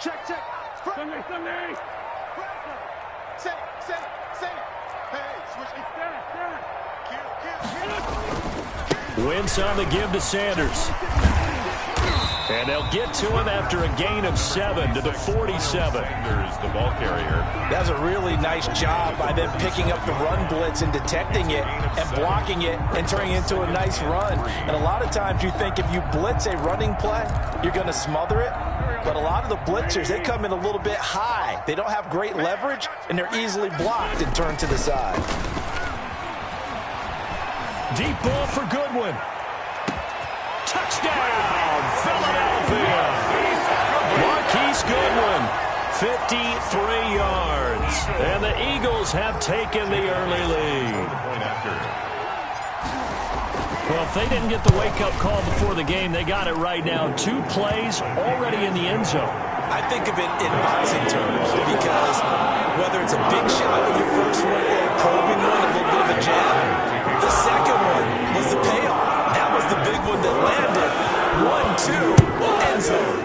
Check, check. Sunday. Say. Hey, switch me. Kill. Wentz on the give to Sanders. And they'll get to him after a gain of 7 to the 47. There's the ball carrier. That's a really nice job by them picking up the run blitz and detecting it and blocking it and turning it into a nice run. And a lot of times you think if you blitz a running play, you're going to smother it. But a lot of the blitzers, they come in a little bit high. They don't have great leverage, and they're easily blocked and turned to the side. Deep ball for Goodwin. Touchdown, Philadelphia. Marquise Goodwin, 53 yards. And the Eagles have taken the early lead. Well, if they didn't get the wake-up call before the game, they got it right now. 2 plays already in the end zone. I think of it in boxing terms because whether it's a big shot with your first one or a probing one, a little bit of a jab, the second one was the payoff. That was the big one that landed. 1-2, end zone.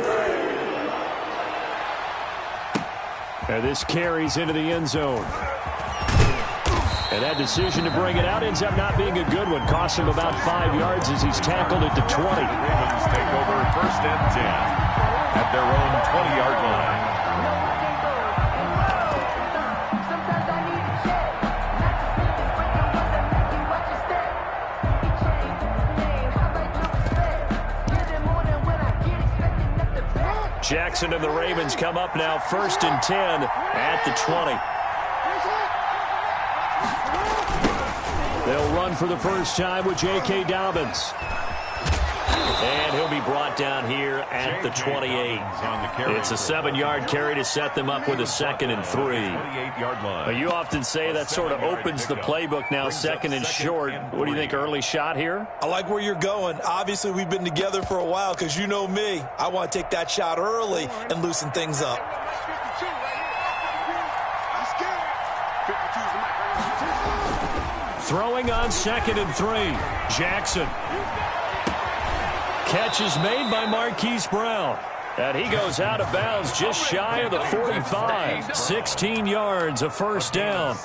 And this carries into the end zone. And that decision to bring it out ends up not being a good one. Cost him about 5 yards as he's tackled at the 20. Ravens take over 1st and 10 at their own 20-yard line. Jackson and the Ravens come up now 1st and 10 at the 20. They'll run for the first time with J.K. Dobbins. And he'll be brought down here at the 28. It's a 7-yard carry to set them up with a 2nd and 3. You often say that sort of opens the playbook now, 2nd and short. What do you think, early shot here? I like where you're going. Obviously, we've been together for a while because you know me. I want to take that shot early and loosen things up. Throwing on 2nd and 3. Jackson. Catch is made by Marquise Brown. And he goes out of bounds just shy of the 45. 16 yards, a first down.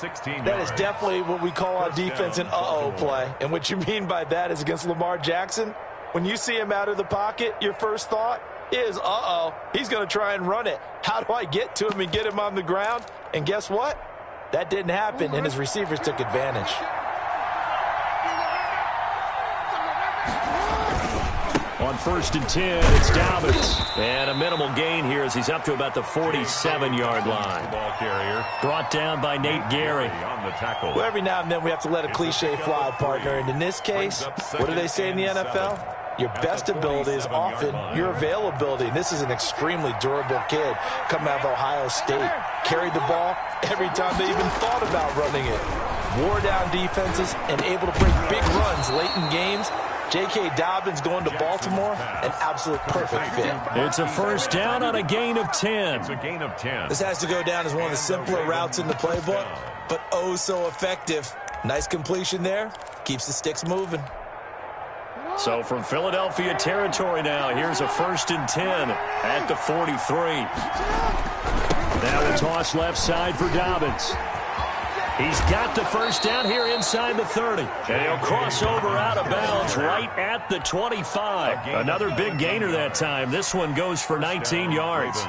That is definitely what we call on defense an uh-oh play. And what you mean by that is against Lamar Jackson, when you see him out of the pocket, your first thought is, uh-oh, he's going to try and run it. How do I get to him and get him on the ground? And guess what? That didn't happen, and his receivers took advantage. On 1st and 10, it's Dobbins. And a minimal gain here as he's up to about the 47-yard line. Ball carrier. Brought down by Nate Gary. On the tackle. Well, every now and then we have to let a cliche fly, partner. And in this case, what do they say in the NFL? Your best ability is often your availability. And this is an extremely durable kid coming out of Ohio State. Carried the ball every time they even thought about running it. Wore down defenses and able to break big runs late in games. J.K. Dobbins going to Baltimore, an absolute perfect fit. It's a first down on a gain of 10. It's a gain of 10. This has to go down as one of the simpler routes in the playbook, but oh so effective. Nice completion there. Keeps the sticks moving. So from Philadelphia territory now, here's a 1st and 10 at the 43. Now a toss left side for Dobbins. He's got the first down here inside the 30. And he'll cross over out of bounds right at the 25. Another big gainer that time. This one goes for 19 yards.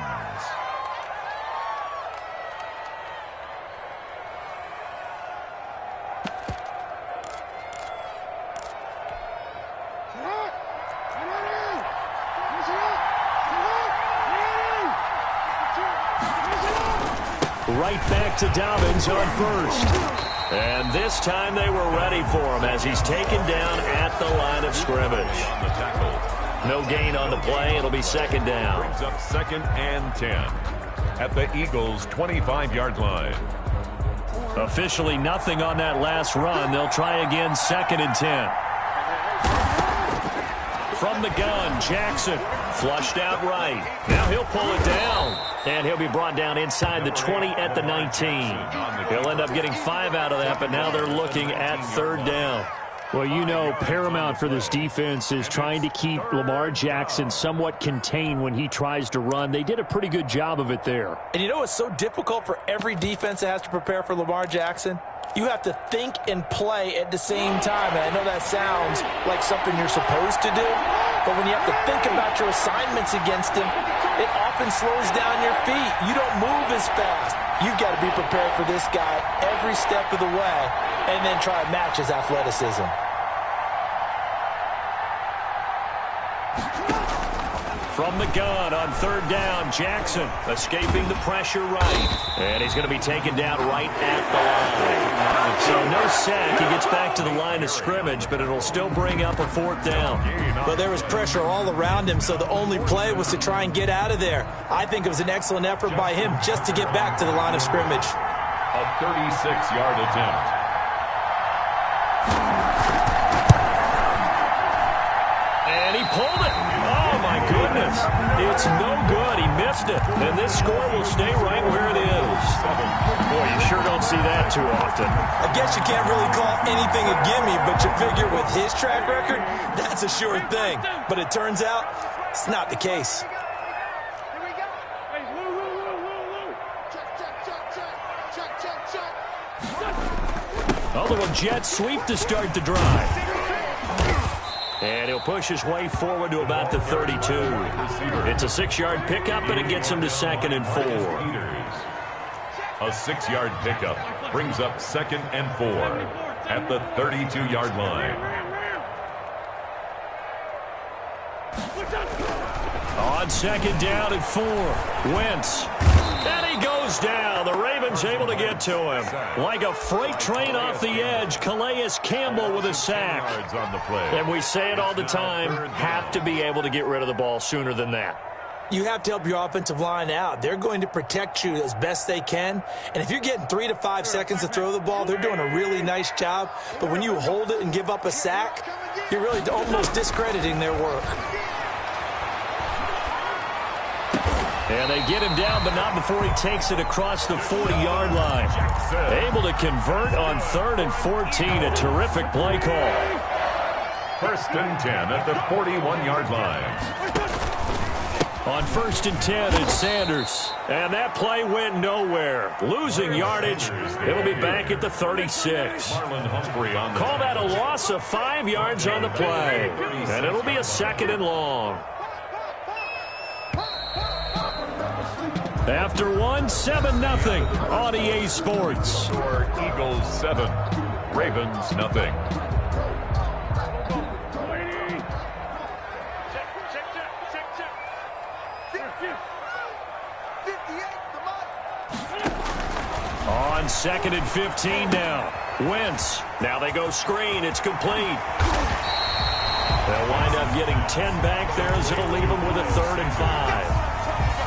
Right back to Dobbins on 1st. And this time they were ready for him as he's taken down at the line of scrimmage. No gain on the play. It'll be 2nd down. Brings up 2nd and 10 at the Eagles' 25-yard line. Officially nothing on that last run. They'll try again 2nd and 10. From the gun, Jackson flushed out right. Now he'll pull it down. And he'll be brought down inside the 20 at the 19. He'll end up getting 5 out of that, but now they're looking at 3rd down. Well, you know, paramount for this defense is trying to keep Lamar Jackson somewhat contained when he tries to run. They did a pretty good job of it there. And you know what's so difficult for every defense that has to prepare for Lamar Jackson? You have to think and play at the same time. And I know that sounds like something you're supposed to do, but when you have to think about your assignments against him, it often slows down your feet. You don't move as fast. You've got to be prepared for this guy every step of the way and then try to match his athleticism. From the gun on third down, Jackson escaping the pressure right. And he's going to be taken down right at the line. So no sack. He gets back to the line of scrimmage, but it'll still bring up a fourth down. But there was pressure all around him, so the only play was to try and get out of there. I think it was an excellent effort by him just to get back to the line of scrimmage. A 36-yard attempt. And he pulled it. Oh, my goodness. It's no good. He missed it. And this score will stay right where it is. Boy, you sure don't see that too often. I guess you can't really call anything a gimme, but you figure with his track record, that's a sure thing. But it turns out it's not the case. A little jet sweep to start the drive. And he'll push his way forward to about the 32. It's a 6-yard pickup, and it gets him to 2nd and 4. A 6-yard pickup brings up 2nd and 4 at the 32-yard line. On 2nd down and 4, Wentz. And he goes down. The Ravens able to get to him. Like a freight train off the edge, Calais Campbell with a sack. On the play. And we say it all the time, have to be able to get rid of the ball sooner than that. You have to help your offensive line out. They're going to protect you as best they can. And if you're getting 3 to 5 seconds to throw the ball, they're doing a really nice job. But when you hold it and give up a sack, you're really almost discrediting their work. And they get him down, but not before he takes it across the 40-yard line. Able to convert on 3rd and 14. A terrific play call. 1st and 10 at the 41-yard line. On 1st and 10, it's Sanders. And that play went nowhere. Losing yardage. It'll be back at the 36. Call that a loss of 5 yards on the play. And it'll be a 2nd and long. After 1, 7-0 on EA Sports. Score Eagles 7, Ravens nothing. On 2nd and 15 now. Wentz. Now they go screen. It's complete. They'll wind up getting 10 back there as it'll leave them with a 3rd and 5.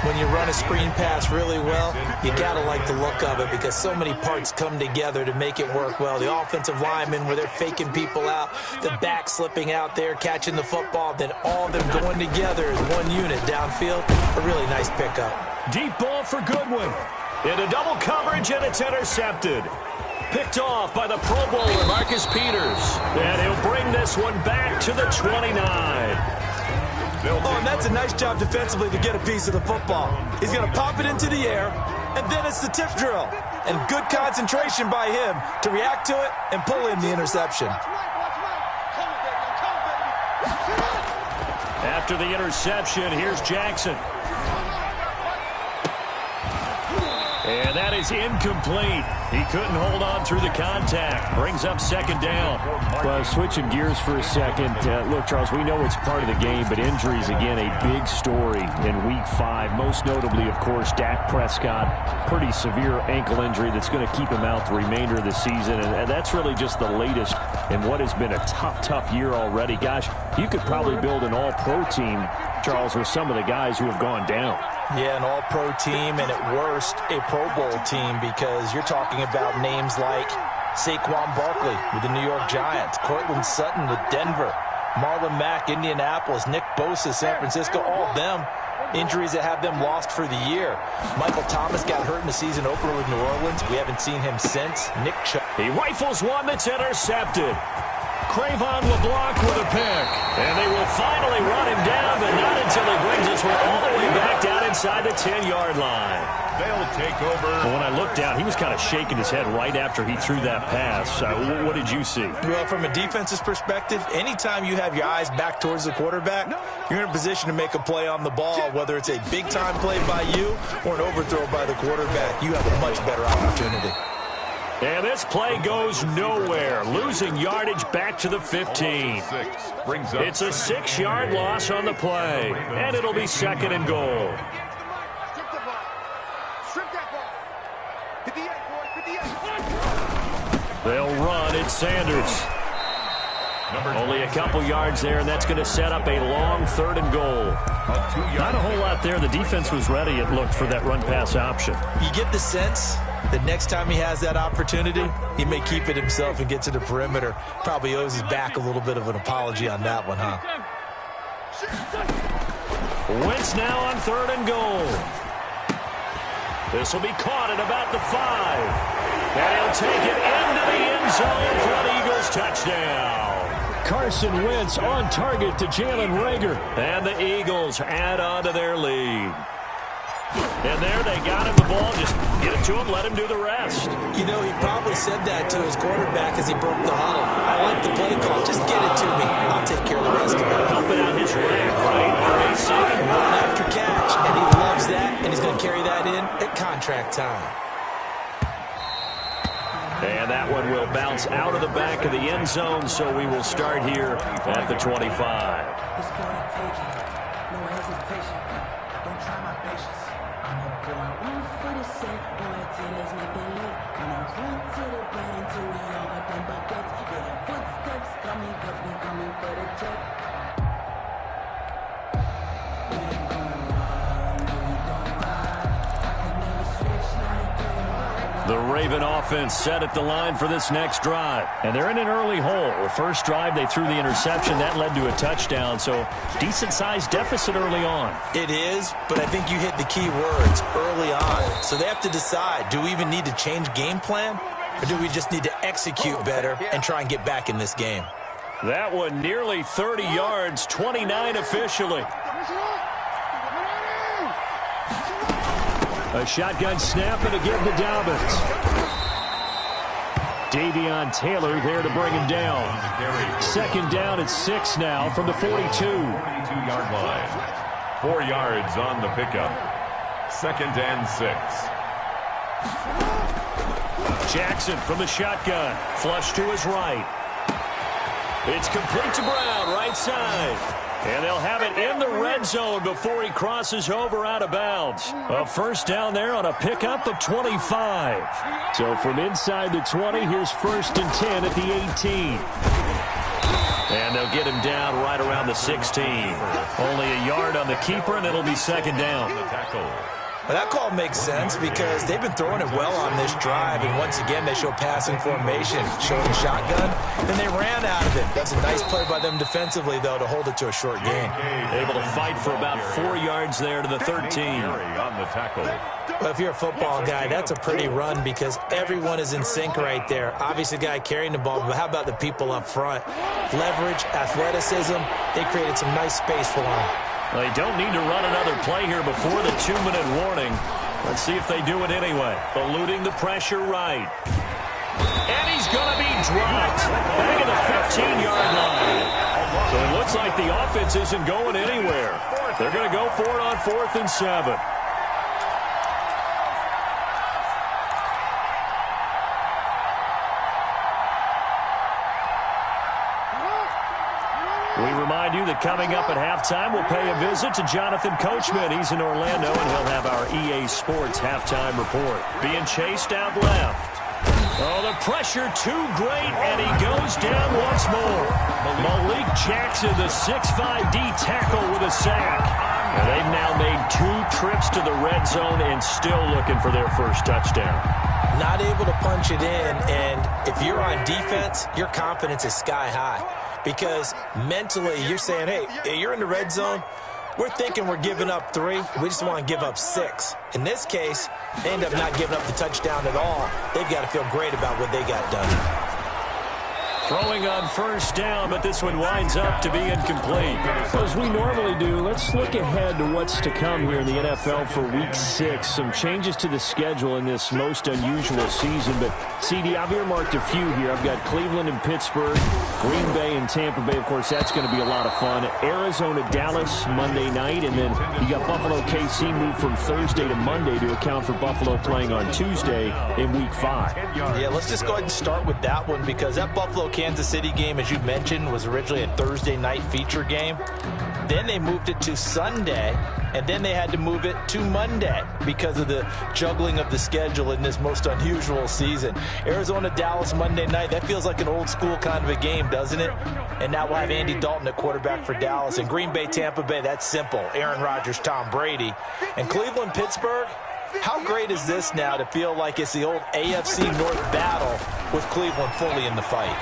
When you run a screen pass really well, you got to like the look of it because so many parts come together to make it work well. The offensive linemen, where they're faking people out, the back slipping out there, catching the football, then all of them going together as one unit downfield. A really nice pickup. Deep ball for Goodwin. Into double coverage, and it's intercepted. Picked off by the Pro Bowler, Marcus Peters. And he'll bring this one back to the 29. Oh, and that's a nice job defensively to get a piece of the football. He's going to pop it into the air, and then it's the tip drill. And good concentration by him to react to it and pull in the interception. After the interception, here's Jackson. And that is incomplete. He couldn't hold on through the contact. Brings up 2nd down. Well, switching gears for a second. Look, Charles, we know it's part of the game, but injuries, again, a big story in Week 5. Most notably, of course, Dak Prescott. Pretty severe ankle injury that's going to keep him out the remainder of the season. And that's really just the latest in what has been a tough year already. Gosh, you could probably build an all-pro team, Charles, with some of the guys who have gone down. Yeah, an all-pro team, and at worst, a Pro Bowl team, because you're talking about names like Saquon Barkley with the New York Giants, Cortland Sutton with Denver, Marlon Mack, Indianapolis, Nick Bosa, San Francisco, all of them injuries that have them lost for the year. Michael Thomas got hurt in the season opener with New Orleans. We haven't seen him since. Nick Chubb. He rifles one that's intercepted. Cravon LeBlanc with a pick. And they will finally run him down, but not until he brings us all the way back down inside the 10-yard line. They'll take over. Well, when I looked down, he was kind of shaking his head right after he threw that pass. What did you see? Well, from a defense's perspective, anytime you have your eyes back towards the quarterback, you're in a position to make a play on the ball, whether it's a big-time play by you or an overthrow by the quarterback. You have a much better opportunity. And this play goes nowhere, losing yardage back to the 15. It's a 6-yard loss on the play, and it'll be 2nd and goal. They'll run. It's Sanders. Only a couple yards there, and that's going to set up a long 3rd and goal. Not a whole lot there. The defense was ready, it looked, for that run-pass option. You get the sense that next time he has that opportunity, he may keep it himself and get to the perimeter. Probably owes his back a little bit of an apology on that one, huh? Wentz now on 3rd and goal. This will be caught at about the 5. And he'll take it into the end zone for an Eagles touchdown. Carson Wentz on target to Jalen Reagor. And the Eagles add on to their lead. And there they got him the ball. Just get it to him, let him do the rest. You know, he probably said that to his quarterback as he broke the huddle. I like the play call. Just get it to me. I'll take care of the rest of it. Helping out his leg, right? Run after catch. And he loves that, and he's going to carry that in at contract time. And that one will bounce out of the back of the end zone, so we will start here at the 25. The Raven offense set at the line for this next drive. And they're in an early hole. The first drive, they threw the interception. That led to a touchdown, so decent-sized deficit early on. It is, but I think you hit the key words, early on. So they have to decide, do we even need to change game plan? Or do we just need to execute better and try and get back in this game? That one nearly 30 yards, 29 officially. A shotgun snap and again to Dobbins. Davion Taylor there to bring him down. 2nd down at 6 now from the 42. 42-yard line. 4 yards on the pickup. 2nd and 6. Jackson from the shotgun. Flush to his right. It's complete to Brown, right side. And they'll have it in the red zone before he crosses over out of bounds. A 1st down there on a pickup of 25. So from inside the 20, here's 1st and 10 at the 18. And they'll get him down right around the 16. Only a yard on the keeper, and it'll be 2nd down. Well, that call makes sense because they've been throwing it well on this drive, and once again they show passing formation, showing the shotgun, then they ran out of it. That's a nice play by them defensively, though, to hold it to a short gain. Able to fight for about 4 yards there to the 13. On the tackle. Well, if you're a football guy, that's a pretty run because everyone is in sync right there. Obviously, the guy carrying the ball, but how about the people up front? Leverage, athleticism, they created some nice space for him. They don't need to run another play here before the 2-minute warning. Let's see if they do it anyway. Eluding the pressure right. And he's going to be dropped. Back at the 15-yard line. So it looks like the offense isn't going anywhere. They're going to go for it on 4th and 7. We remind you that coming up at halftime, we'll pay a visit to Jonathan Coachman. He's in Orlando, and he'll have our EA Sports halftime report. Being chased out left. Oh, the pressure too great, and he goes down once more. Malik Jackson, the 6'5" D tackle with a sack. And they've now made 2 trips to the red zone and still looking for their first touchdown. Not able to punch it in, and if you're on defense, your confidence is sky high. Because mentally, you're saying, hey, you're in the red zone. We're thinking we're giving up 3. We just want to give up 6. In this case, they end up not giving up the touchdown at all. They've got to feel great about what they got done. Throwing on first down, but this one winds up to be incomplete. As we normally do, let's look ahead to what's to come here in the NFL for Week 6. Some changes to the schedule in this most unusual season. But, CD, I've earmarked a few here. I've got Cleveland and Pittsburgh, Green Bay and Tampa Bay. Of course, that's going to be a lot of fun. Arizona, Dallas, Monday night. And then you got Buffalo, KC moved from Thursday to Monday to account for Buffalo playing on Tuesday in Week 5. Yeah, let's just go ahead and start with that one because that Buffalo-Kansas City game, as you mentioned, was originally a Thursday night feature game. Then they moved it to Sunday, and then they had to move it to Monday because of the juggling of the schedule in this most unusual season. Arizona, Dallas, Monday night, that feels like an old school kind of a game, doesn't it? And now we'll have Andy Dalton at quarterback for Dallas. And Green Bay, Tampa Bay, that's simple. Aaron Rodgers, Tom Brady. And Cleveland, Pittsburgh, how great is this now to feel like it's the old AFC North battle with Cleveland fully in the fight?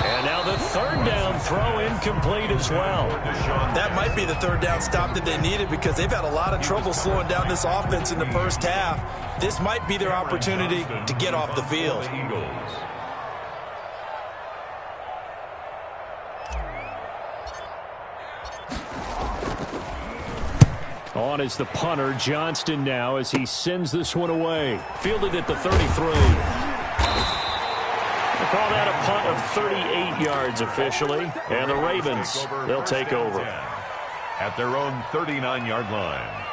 And now the third down throw incomplete as well. That might be the third down stop that they needed because they've had a lot of trouble slowing down this offense in the first half. This might be their opportunity to get off the field. On is the punter, Johnston now, as he sends this one away. Fielded at the 33. They call that a punt of 38 yards officially. And the Ravens, they'll take over. At their own 39-yard line.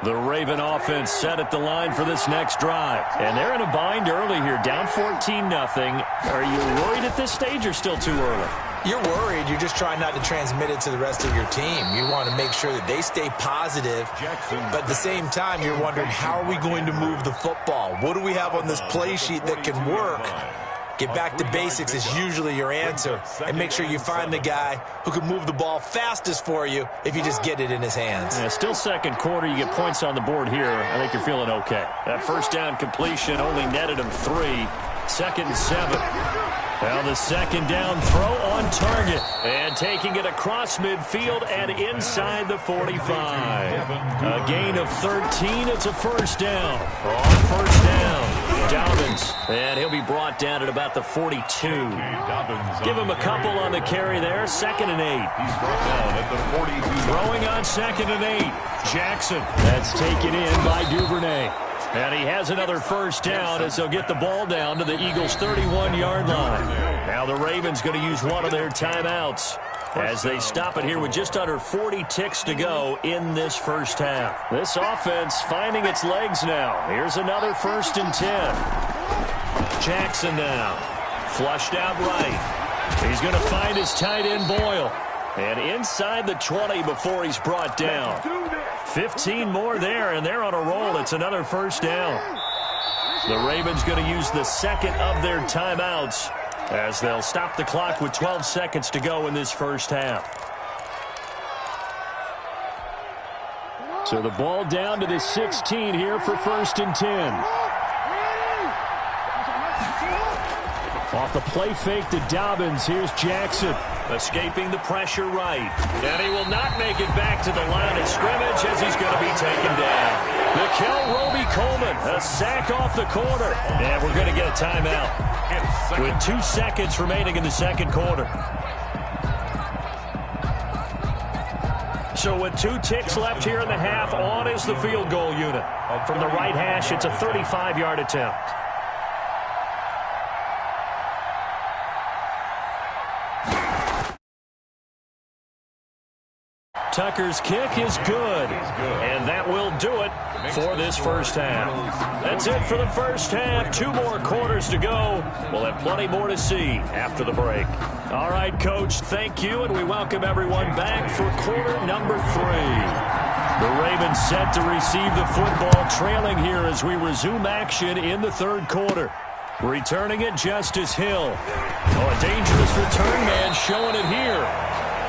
The Raven offense set at the line for this next drive. And they're in a bind early here, down 14-0. Are you worried at this stage or still too early? You're worried. You're just trying not to transmit it to the rest of your team. You want to make sure that they stay positive. But at the same time, you're wondering, how are we going to move the football? What do we have on this play sheet that can work? Get back to basics is usually your answer. And make sure you find the guy who can move the ball fastest for you if you just get it in his hands. Yeah, still second quarter. You get points on the board here. I think you're feeling okay. That first down completion only netted him 3. 2nd and 7. Now the second down throw on target. And taking it across midfield and inside the 45. A gain of 13. It's a first down. On first down, Dobbins. And he'll be brought down at about the 42. Give him a couple on the carry there. 2nd and 8. He's brought down at the 42. Throwing on 2nd and 8. Jackson. That's taken in by Duvernay. And he has another first down as they'll get the ball down to the Eagles' 31-yard line. Now the Ravens going to use one of their timeouts as they stop it here with just under 40 ticks to go in this first half. This offense finding its legs now. Here's another 1st and 10. Jackson now. Flushed out right. He's going to find his tight end Boyle. And inside the 20 before he's brought down. 15 more there, and they're on a roll. It's another first down. The Ravens going to use the second of their timeouts as they'll stop the clock with 12 seconds to go in this first half. So the ball down to the 16 here for 1st and 10. Off the play fake to Dobbins. Here's Jackson. Escaping the pressure right. And he will not make it back to the line of scrimmage as he's going to be taken down. Mikel Roby-Coleman, a sack off the corner. And we're going to get a timeout with 2 seconds remaining in the second quarter. So with 2 ticks left here in the half, on is the field goal unit. From the right hash, it's a 35-yard attempt. Tucker's kick is good. And that will do it for this first half. That's it for the first half. 2 more quarters to go. We'll have plenty more to see after the break. All right, Coach, thank you, and we welcome everyone back for quarter number 3. The Ravens set to receive the football, trailing here as we resume action in the third quarter. Returning it, Justice Hill. Oh, a dangerous return man showing it here.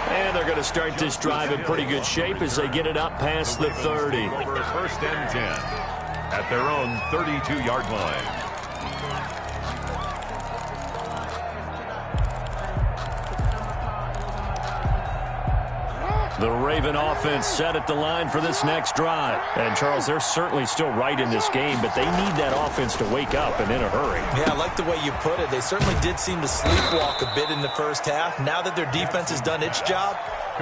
And they're going to start this drive in pretty good shape as they get it up past the 30. Over 1st and 10 at their own 32-yard line. The Raven offense set at the line for this next drive. And, Charles, they're certainly still right in this game, but they need that offense to wake up and in a hurry. Yeah, I like the way you put it. They certainly did seem to sleepwalk a bit in the first half. Now that their defense has done its job,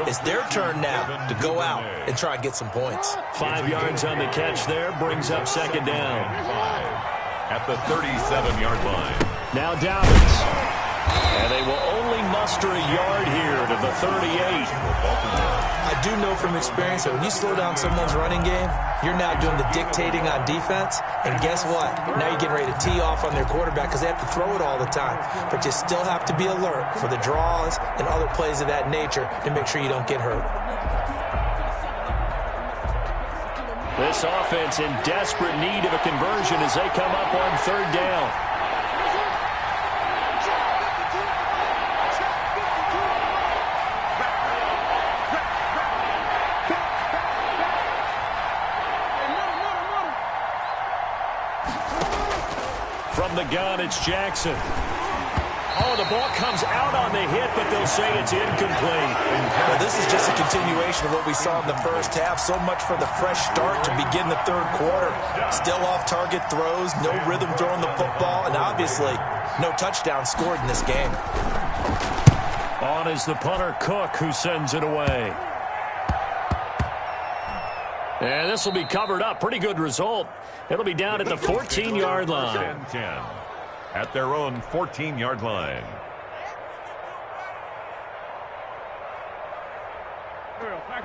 it's their turn now to go out and try and get some points. 5 yards on the catch there, brings up second down. At the 37-yard line. Now Dobbins. And they will only muster a yard here to the 38. I do know from experience that when you slow down someone's running game, you're now doing the dictating on defense. And guess what? Now you're getting ready to tee off on their quarterback because they have to throw it all the time. But you still have to be alert for the draws and other plays of that nature to make sure you don't get hurt. This offense in desperate need of a conversion as they come up on third down. From the gun, it's Jackson. Oh, the ball comes out on the hit, but they'll say it's incomplete. Well, this is just a continuation of what we saw in the first half. So much for the fresh start to begin the third quarter. Still off-target throws, no rhythm throwing the football, and obviously no touchdown scored in this game. On is the punter, Cook, who sends it away. And this will be covered up. Pretty good result. It'll be down at the 14-yard line. 10 at their own 14-yard line.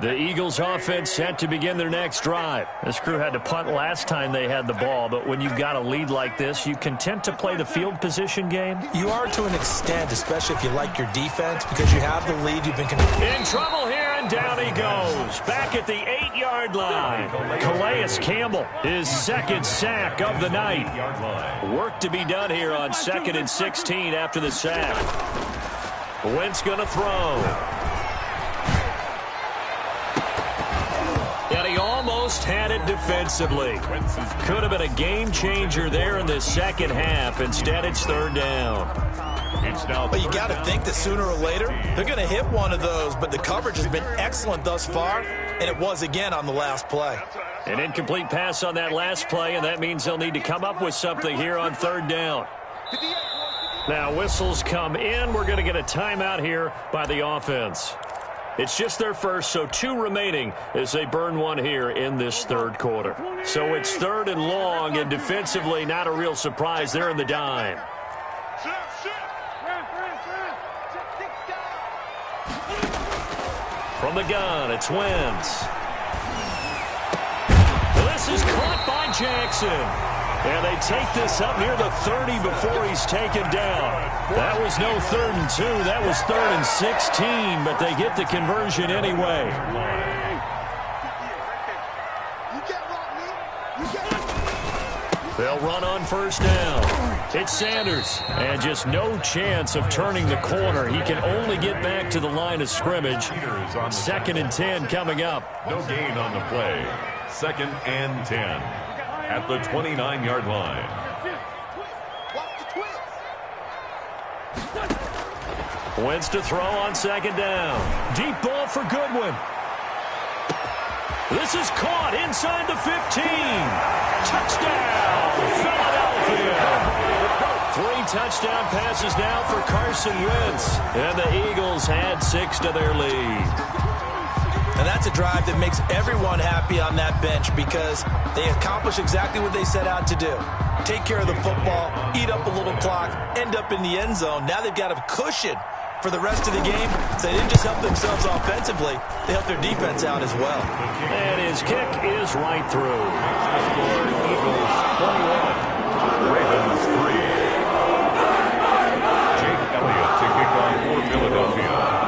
The Eagles offense set to begin their next drive. This crew had to punt last time they had the ball, but when you've got a lead like this, you content to play the field position game? You are to an extent, especially if you like your defense, because you have the lead. You've been in trouble here, and down he goes. Back at the 8-yard line. Calais Campbell, his second sack of the night. Work to be done here on 2nd and 16 after the sack. Wentz going to throw. And he almost had it defensively. Could have been a game changer there in the second half. Instead, it's third down. But you got to think that sooner or later, they're going to hit one of those. But the coverage has been excellent thus far, and it was again on the last play. An incomplete pass on that last play, and that means they'll need to come up with something here on third down. Now, whistles come in. We're going to get a timeout here by the offense. It's just their first, so 2 remaining as they burn one here in this third quarter. So it's third and long, and defensively, not a real surprise. They're in the dime. From the gun, it's Wentz. This is caught by Jackson. And they take this up near the 30 before he's taken down. That was no 3rd and 2. That was 3rd and 16, but they get the conversion anyway. They'll run on first down. It's Sanders. And just no chance of turning the corner. He can only get back to the line of scrimmage. 2nd and 10 coming up. No gain on the play. 2nd and 10. At the 29-yard line. Wentz to throw on second down. Deep ball for Goodwin. This is caught inside the 15. Touchdown, Philadelphia. 3 touchdown passes now for Carson Wentz. And the Eagles add 6 to their lead. And that's a drive that makes everyone happy on that bench because they accomplish exactly what they set out to do. Take care of the football, eat up a little clock, end up in the end zone. Now they've got a cushion for the rest of the game. So they didn't just help themselves offensively, they helped their defense out as well. And his kick is right through. Eagles 21, Ravens 3. Jake Elliott to kick off for Philadelphia.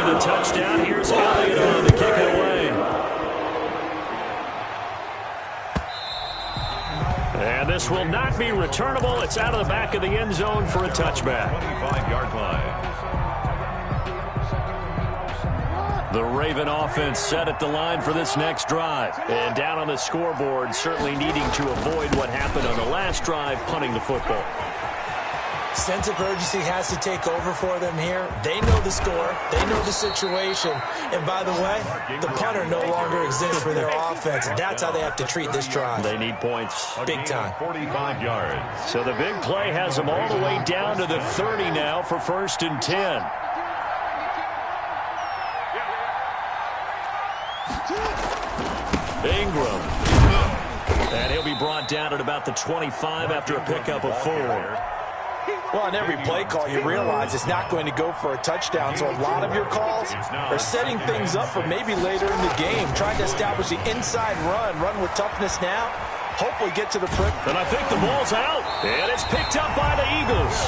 The touchdown. Here's Elliott on to kick it away. And this will not be returnable. It's out of the back of the end zone for a touchback. 25-yard line. The Raven offense set at the line for this next drive. And down on the scoreboard, certainly needing to avoid what happened on the last drive, punting the football. Sense of urgency has to take over for them here. They know the score. They know the situation. And by the way, the punter no longer exists for their offense. That's how they have to treat this drive. They need points. Big time. 45 yards. So the big play has them all the way down to the 30 now for 1st and 10. Ingram. And he'll be brought down at about the 25 after a pickup of 4. Well, on every play call, you realize it's not going to go for a touchdown, so a lot of your calls are setting things up for maybe later in the game, trying to establish the inside run with toughness now, hopefully get to the prick. And I think the ball's out, and it's picked up by the Eagles.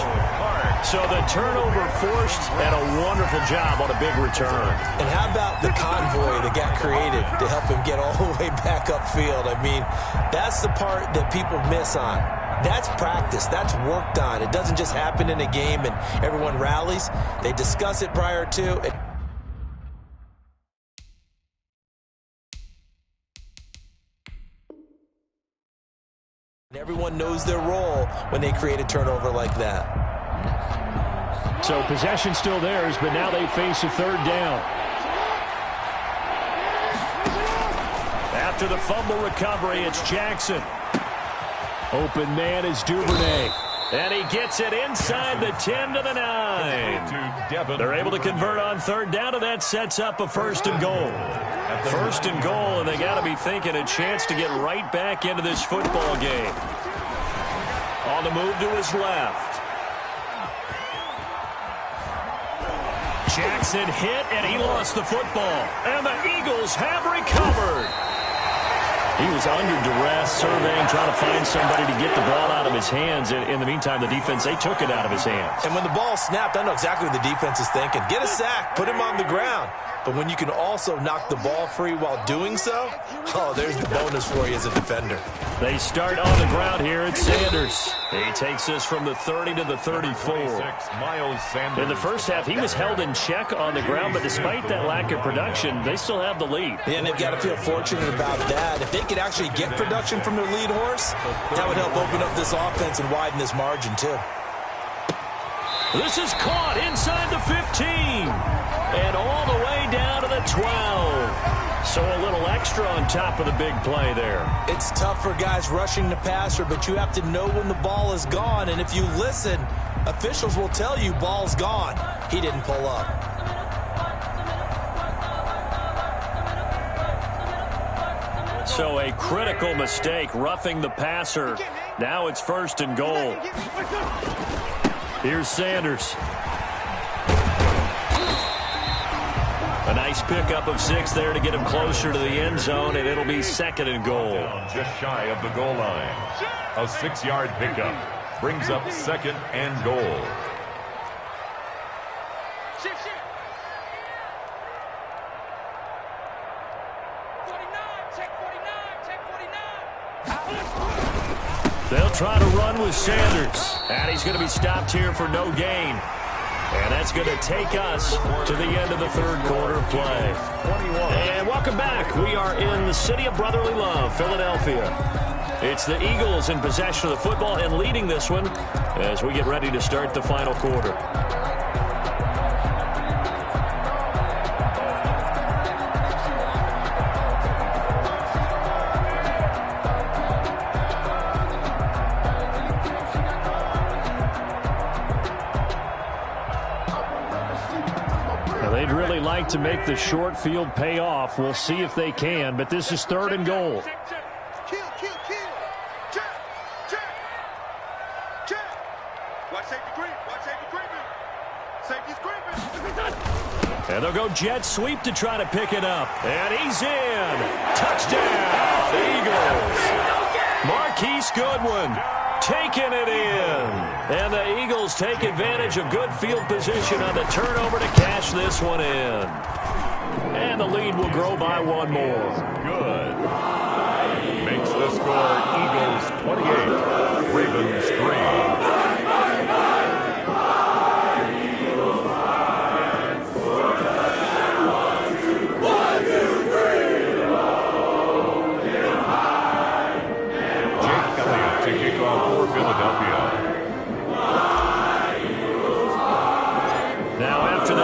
So the turnover forced, and a wonderful job on a big return. And how about the convoy that got created to help him get all the way back upfield? I mean, that's the part that people miss on. That's practice. That's worked on. It doesn't just happen in a game and everyone rallies. They discuss it prior to. And everyone knows their role when they create a turnover like that. So possession still theirs, but now they face a 3rd down. After the fumble recovery, it's Jackson. Open man is Duvernay. And he gets it inside the 10 to the 9. They're able to convert on 3rd down, and that sets up a 1st and goal. 1st and goal, and they got to be thinking a chance to get right back into this football game. On the move to his left. Jackson hit, and he lost the football. And the Eagles have recovered. He was under duress, surveying, trying to find somebody to get the ball out of his hands. In the meantime, the defense, they took it out of his hands. And when the ball snapped, I know exactly what the defense is thinking. Get a sack, put him on the ground. But when you can also knock the ball free while doing so, oh, there's the bonus for you as a defender. They start on the ground here at Sanders. He takes us from the 30 to the 34. In the first half, he was held in check on the ground, but despite that lack of production, they still have the lead. Yeah, and they've got to feel fortunate about that. If they could actually get production from their lead horse, that would help open up this offense and widen this margin, too. This is caught inside the 15 and all the way down to the 12. So a little extra on top of the big play there. It's tough for guys rushing the passer, but you have to know when the ball is gone. And if you listen, officials will tell you ball's gone. He didn't pull up. So a critical mistake, roughing the passer. Now it's 1st and goal. Here's Sanders. A nice pickup of 6 there to get him closer to the end zone, and it'll be 2nd and goal. Just shy of the goal line. A 6-yard pickup brings up 2nd and goal. They'll try to run with Sanders. And he's going to be stopped here for no gain. And that's going to take us to the end of the 3rd quarter of play. And welcome back. We are in the city of brotherly love, Philadelphia. It's the Eagles in possession of the football and leading this one as we get ready to start the final quarter. They'd really like to make the short field pay off. We'll see if they can, but this is 3rd and goal. And they'll go jet sweep to try to pick it up. And he's in. Touchdown, Eagles. Marquise Goodwin taking it in. And the Eagles take advantage of good field position on the turnover to cash this one in. And the lead will grow by 1 more. Good. Makes the score Eagles 28, Ravens 3.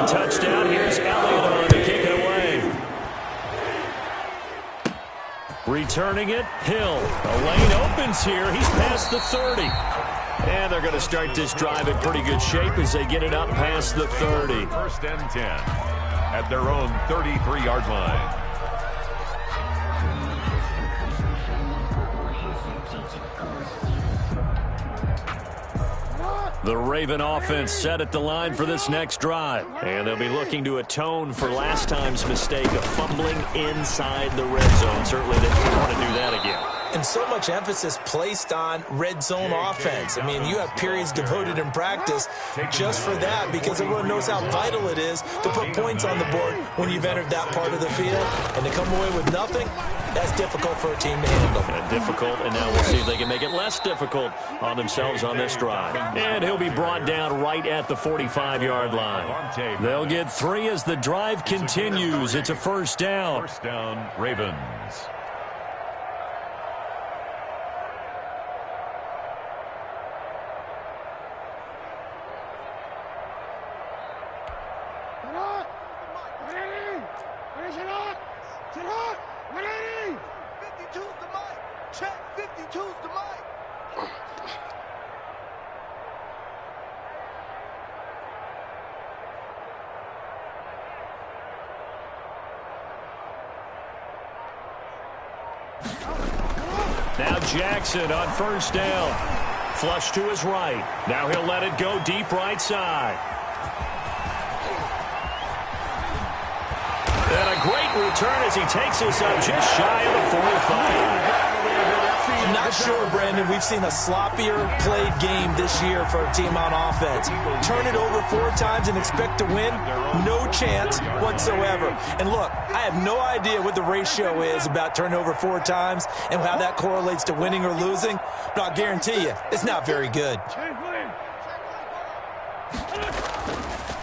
touchdown. Here's Elliott on to kick it away. Returning it, Hill. A lane opens here. He's past the 30. And they're going to start this drive in pretty good shape as they get it up past the 30. First and 10 at their own 33-yard line. The Raven offense set at the line for this next drive. And they'll be looking to atone for last time's mistake of fumbling inside the red zone. Certainly they don't want to do that again. And so much emphasis placed on red zone offense. I mean, you have periods devoted in practice just for that because everyone knows how vital it is to put points on the board when you've entered that part of the field. And to come away with nothing, that's difficult for a team to handle. Difficult, and now we'll see if they can make it less difficult on themselves on this drive. And he'll be brought down right at the 45-yard line. They'll get 3 as the drive continues. It's a first down. First down, Ravens. Now Jackson on first down. Flush to his right. Now he'll let it go deep right side. And a great return as he takes us up just shy of the 45. I'm not sure, Brandon. We've seen a sloppier played game this year for a team on offense. Turn it over 4 times and expect to win? No chance whatsoever. And look, I have no idea what the ratio is about turning over 4 times and how that correlates to winning or losing, but I'll guarantee you, it's not very good.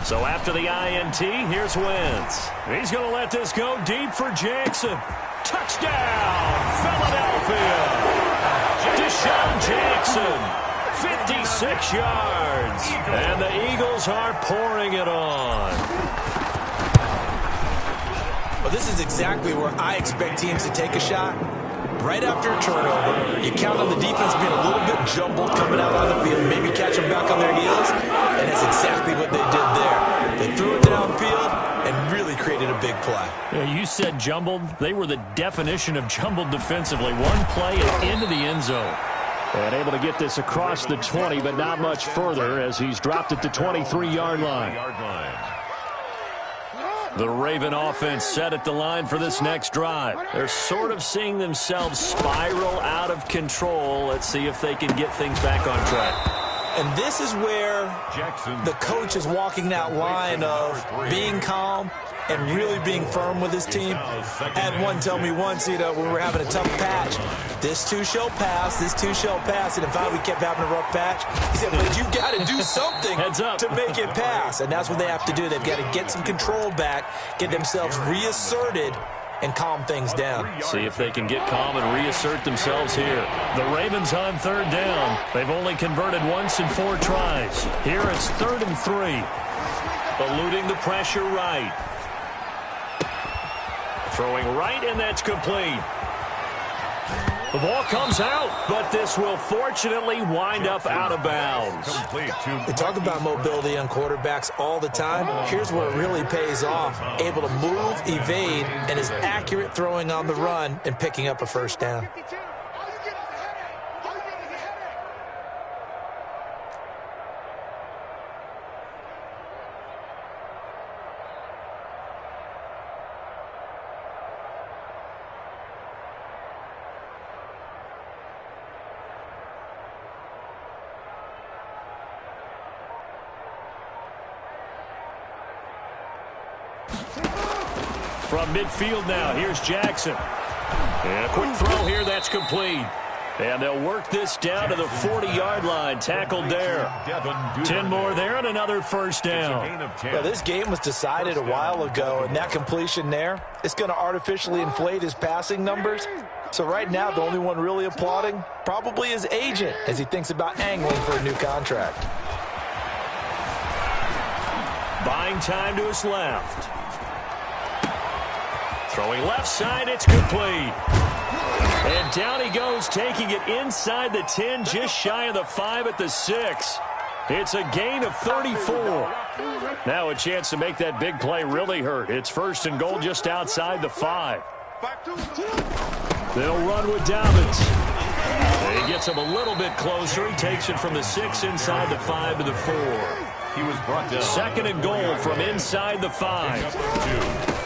So after the INT, here's Wentz. He's going to let this go deep for Jackson. Touchdown, Philadelphia. Deshaun Jackson, 56 yards. And the Eagles are pouring it on. Well, this is exactly where I expect teams to take a shot. Right after a turnover, you count on the defense being a little bit jumbled coming out on the field, maybe catch them back on their heels, and that's exactly what they did there. They threw it downfield and really created a big play. Yeah, you said jumbled. They were the definition of jumbled defensively. One play and into the end zone. And able to get this across the 20, but not much further as he's dropped at the 23-yard line. The Raven offense set at the line for this next drive. They're sort of seeing themselves spiral out of control. Let's see if they can get things back on track. And this is where the coach is walking that line of being calm and really being firm with his team. I had one tell me once, when we were having a tough patch, this too shall pass, this too shall pass. And if we kept having a rough patch, he said, but you've got to do something to make it pass. And that's what they have to do. They've got to get some control back, get themselves reasserted, and calm things down. See if they can get calm and reassert themselves here. The Ravens on third down. They've only converted once in 4 tries. Here it's 3rd and 3. Eluding the pressure right. Throwing right, and that's complete. The ball comes out, but this will fortunately wind up out of bounds. They talk about mobility on quarterbacks all the time. Here's where it really pays off. Able to move, evade, and is accurate throwing on the run and picking up a first down. From midfield now, here's Jackson. And a quick throw here, that's complete. And they'll work this down to the 40-yard line. Tackled there. 10 more there and another first down. Well, this game was decided a while ago, and that completion there, it's going to artificially inflate his passing numbers. So right now, the only one really applauding probably his agent as he thinks about angling for a new contract. Buying time to his left. Throwing left side, it's complete. And down he goes, taking it inside the 10, just shy of the 5 at the 6. It's a gain of 34. Now a chance to make that big play really hurt. It's 1st and goal just outside the 5. They'll run with Dobbins. He gets him a little bit closer. He takes it from the 6 inside the 5 to the 4. He was brought down. 2nd and goal from inside the 5.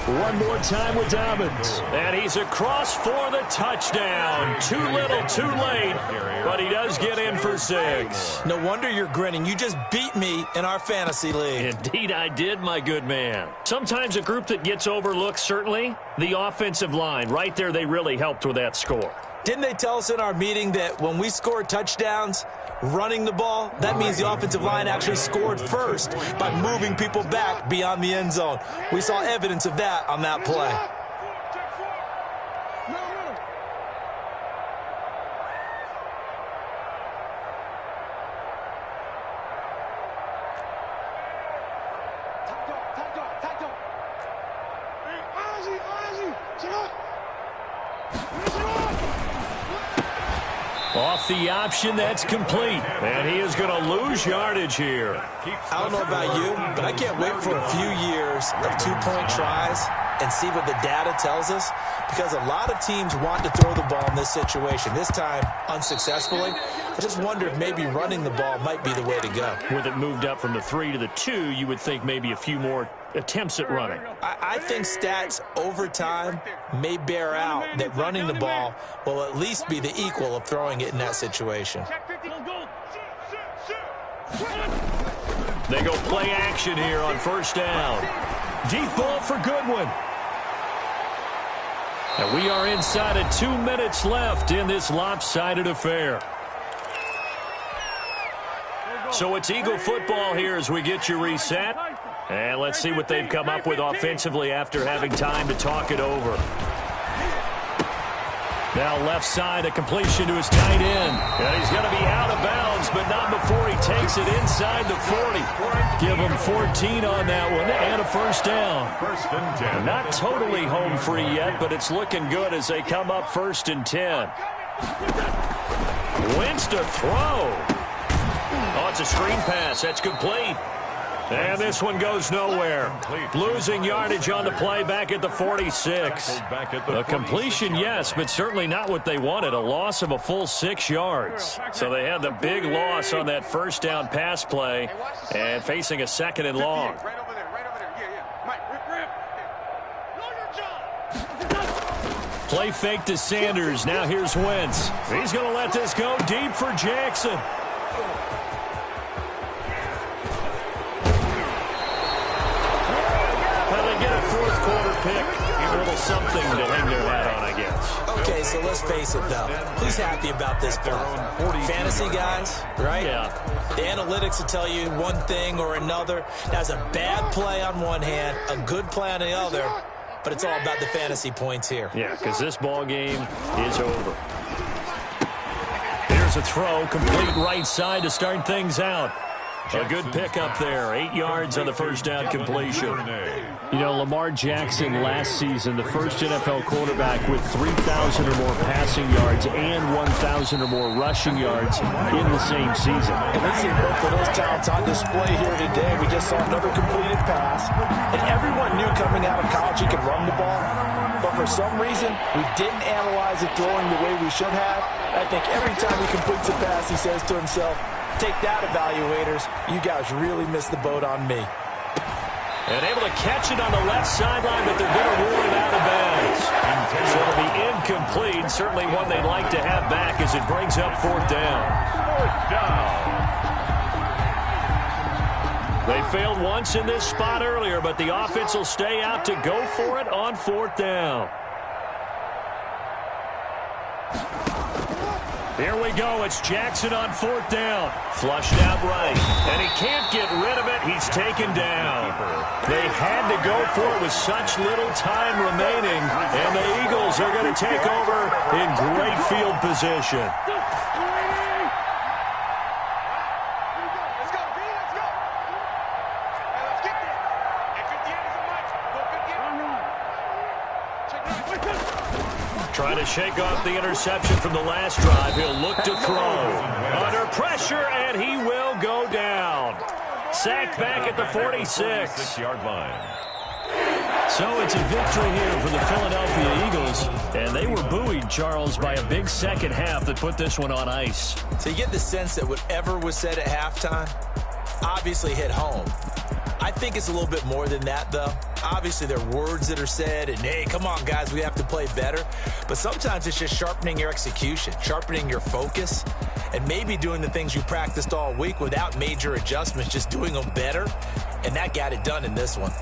One more time with Dobbins. And he's across for the touchdown. Too little, too late. But he does get in for 6. No wonder you're grinning. You just beat me in our fantasy league. Indeed I did, my good man. Sometimes a group that gets overlooked, certainly, the offensive line. Right there, they really helped with that score. Didn't they tell us in our meeting that when we score touchdowns, running the ball, that means the offensive line actually scored first by moving people back beyond the end zone? We saw evidence of that on that play. Off the option, that's complete. And he is going to lose yardage here. I don't know about you, but I can't wait for a few years of two-point tries and see what the data tells us, because a lot of teams want to throw the ball in this situation. This time, unsuccessfully. I just wonder if maybe running the ball might be the way to go. With it moved up from the 3 to the 2, you would think maybe a few more attempts at running. I think stats over time may bear out that running the ball will at least be the equal of throwing it in that situation. They go play action here on 1st down. Deep ball for Goodwin. And we are inside of 2 minutes left in this lopsided affair. So it's Eagle football here as we get you reset. And let's see what they've come up with offensively after having time to talk it over. Now left side, a completion to his tight end. And he's going to be out of bounds, but not before he takes it inside the 40. Give him 14 on that one and a 1st down. 1st and 10. Not totally home free yet, but it's looking good as they come up 1st and 10. Wentz to throw. Oh, it's a screen pass. That's complete. And this one goes nowhere. Losing yardage on the play back at the 46. A completion, yes, but certainly not what they wanted. A loss of a full 6 yards. So they had the big loss on that 1st down pass play and facing a 2nd and long. Play fake to Sanders. Now here's Wentz. He's going to let this go deep for Jackson. Pick, a little something to hang their hat on, I guess. Okay, so let's face it, though. Who's happy about this play? Fantasy guys, right? Yeah. The analytics will tell you one thing or another. That's a bad play on one hand, a good play on the other, but it's all about the fantasy points here. Yeah, because this ball game is over. Here's a throw, complete right side to start things out. A good pickup there. 8 yards on the 1st down completion. You know, Lamar Jackson last season, the first NFL quarterback with 3,000 or more passing yards and 1,000 or more rushing yards in the same season. And we see both of those talents on display here today. We just saw another completed pass. And everyone knew coming out of college he could run the ball. But for some reason, we didn't analyze it throwing the way we should have. I think every time he completes a pass, he says to himself, "Take that, evaluators. You guys really missed the boat on me." And able to catch it on the left sideline, but they're going to rule it out of bounds. So it'll be incomplete. Certainly one they'd like to have back as it brings up 4th down. 4th down. They failed once in this spot earlier, but the offense will stay out to go for it on 4th down. Here we go. It's Jackson on 4th down. Flushed out right. And he can't get rid of it. He's taken down. They had to go for it with such little time remaining. And the Eagles are going to take over in great field position. Trying to shake off the interception from the last drive. He'll look to throw. Under pressure, and he will go down. Sacked back at the 46. 6-yard line. So it's a victory here for the Philadelphia Eagles. And they were buoyed, Charles, by a big second half that put this one on ice. So you get the sense that whatever was said at halftime obviously hit home. I think it's a little bit more than that, though. Obviously, there are words that are said, and, hey, come on, guys, we have to play better. But sometimes it's just sharpening your execution, sharpening your focus, and maybe doing the things you practiced all week without major adjustments, just doing them better. And that got it done in this one.